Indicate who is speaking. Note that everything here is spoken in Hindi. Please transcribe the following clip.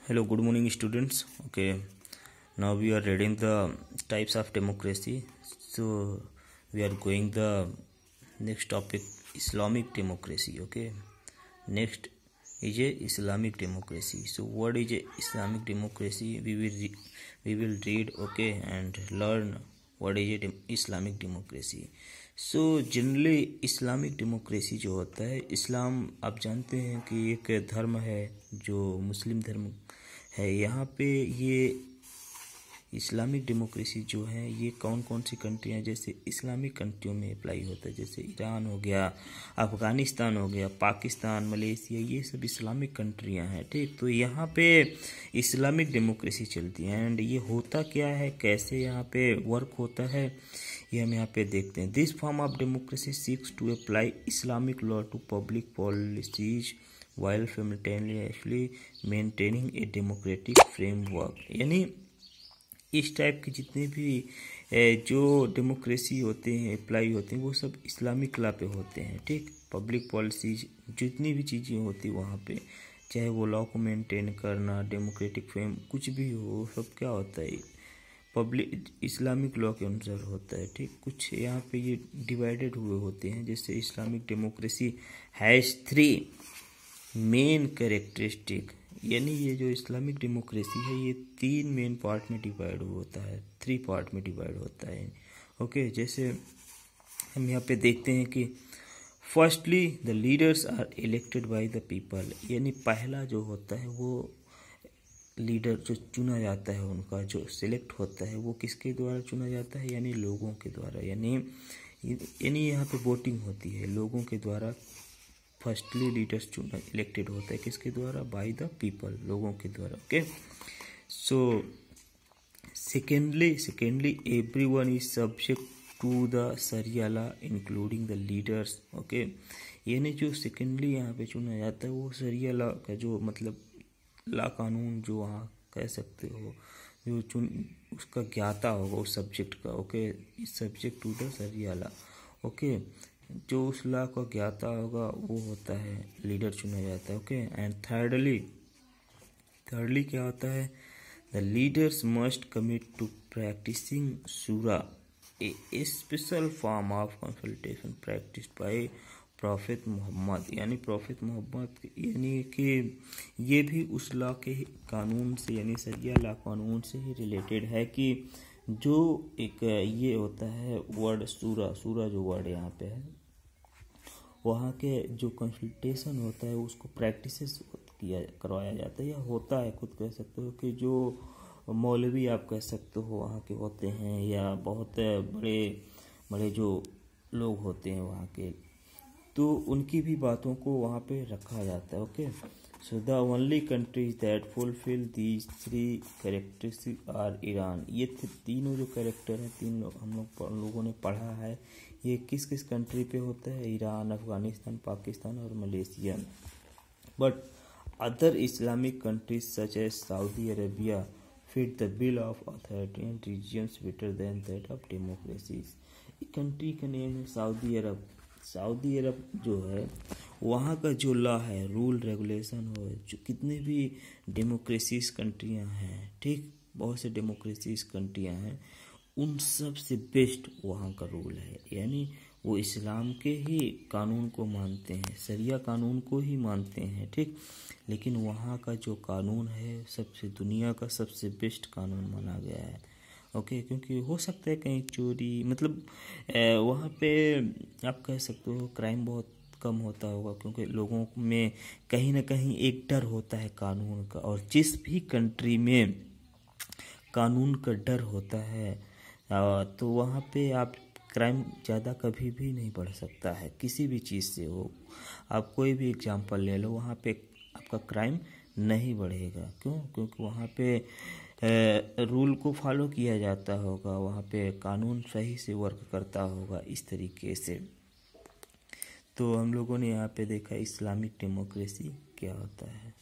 Speaker 1: Hello, good morning, students. Okay, now we are reading the types of democracy. So we are going the next topic, Islamic democracy. Okay, next is a Islamic democracy. So what is a Islamic democracy? We will read, okay, and learn what is a Islamic democracy. So generally Islamic democracy जो होता है, इस्लाम आप जानते हैं कि एक धर्म है जो मुस्लिम धर्म है। यहाँ पे ये इस्लामिक डेमोक्रेसी जो है ये कौन कौन सी कंट्री हैं, जैसे इस्लामिक कंट्रियों में अप्लाई होता है, जैसे ईरान हो गया, अफ़गानिस्तान हो गया, पाकिस्तान, मलेशिया, ये सब इस्लामिक कंट्रियां हैं। ठीक, तो यहाँ पे इस्लामिक डेमोक्रेसी चलती है। एंड ये होता क्या है, कैसे यहाँ पे वर्क होता है, ये हम यहाँ पे देखते हैं। This form of democracy seeks to apply Islamic law to public policies while simultaneously maintaining a democratic framework. यानी इस टाइप के जितने भी जो डेमोक्रेसी होते हैं, अप्लाई होते हैं, वो सब इस्लामिक लॉ पे होते हैं। ठीक, पब्लिक पॉलिसीज जितनी भी चीज़ें होती वहाँ पे, चाहे वो लॉ को मेंटेन करना, डेमोक्रेटिक फ्रेम कुछ भी हो, सब क्या होता है पब्लिक इस्लामिक लॉ के अनुसार होता है। ठीक, कुछ यहाँ पे ये डिवाइडेड हुए होते हैं। जैसे Islamic democracy has 3 main characteristic, यानी ये जो इस्लामिक डेमोक्रेसी है ये 3 मेन पार्ट में डिवाइड होता है, 3 पार्ट में डिवाइड होता है। ओके, जैसे हम यहाँ पे देखते हैं कि firstly the leaders are elected by the people, यानी पहला जो होता है वो लीडर जो चुना जाता है, उनका जो सिलेक्ट होता है वो किसके द्वारा चुना जाता है, यानी लोगों के द्वारा। यानी यहाँ पे वोटिंग होती है लोगों के द्वारा। फर्स्टली लीडर्स चुना इलेक्टेड होता है किसके द्वारा, बाय द पीपल, लोगों के द्वारा। Okay, so secondly everyone is subject to the sharia law including the leaders. Okay, यानी जो सेकेंडली यहाँ पे चुना जाता है वो शरिया लॉ का जो मतलब ला कानून जो वहाँ कह सकते हो, जो उसका ज्ञाता होगा उस सब्जेक्ट का। ओके, इस subject to the sharia law. Okay, जो उस लॉ का ज्ञाता होगा वो होता है लीडर चुना जाता है। ओके, एंड थर्डली क्या होता है, the leaders must commit to practising शूरा, a special form of consultation practised by prophet Mohammad. यानी प्रॉफिट मोहम्मद, यानी कि ये भी उस लॉ के कानून से, यानी शरिया लॉ कानून से ही रिलेटेड है कि जो एक ये होता है वर्ड सूरा जो वर्ड यहाँ पे है, वहाँ के जो कंसल्टेशन होता है उसको प्रैक्टिसेस करवाया जाता है, या होता है, खुद कह सकते हो कि जो मौलवी आप कह सकते हो वहाँ के होते हैं, या बहुत बड़े बड़े जो लोग होते हैं वहाँ के, तो उनकी भी बातों को वहाँ पे रखा जाता है। Okay, so the only countries that fulfil these 3 characteristic are Iran. ये तीनों जो कैरेक्टर हैं, हम लोगों ने पढ़ा है, ये किस किस कंट्री पे होता है, ईरान, अफगानिस्तान, पाकिस्तान और Malaysia. But other Islamic countries such as Saudi Arabia fit the bill of authoritarian regions better than that of democracies. Country का नेम है सऊदी अरब। सऊदी अरब जो है वहाँ का जो लॉ है, रूल रेगुलेशन हो, जो कितने भी डेमोक्रेसीज कंट्रियाँ हैं, ठीक, बहुत से डेमोक्रेसीज कंट्रियाँ हैं, उन सब से बेस्ट वहाँ का रूल है। यानी वो इस्लाम के ही कानून को मानते हैं, शरिया कानून को ही मानते हैं। ठीक, लेकिन वहाँ का जो कानून है सबसे दुनिया का सबसे बेस्ट कानून माना गया है। ओके, क्योंकि हो सकता है कहीं चोरी, मतलब वहाँ पे आप कह सकते हो क्राइम बहुत कम होता होगा, क्योंकि लोगों में कहीं ना कहीं एक डर होता है कानून का। और जिस भी कंट्री में कानून का डर होता है तो वहाँ पे आप क्राइम ज़्यादा कभी भी नहीं बढ़ सकता है, किसी भी चीज़ से हो। आप कोई भी एग्जांपल ले लो, वहाँ पे आपका क्राइम नहीं बढ़ेगा। क्यों? क्योंकि वहाँ पे रूल को फॉलो किया जाता होगा, वहाँ पे कानून सही से वर्क करता होगा इस तरीके से। तो हम लोगों ने यहाँ पे देखा इस्लामिक डेमोक्रेसी क्या होता है।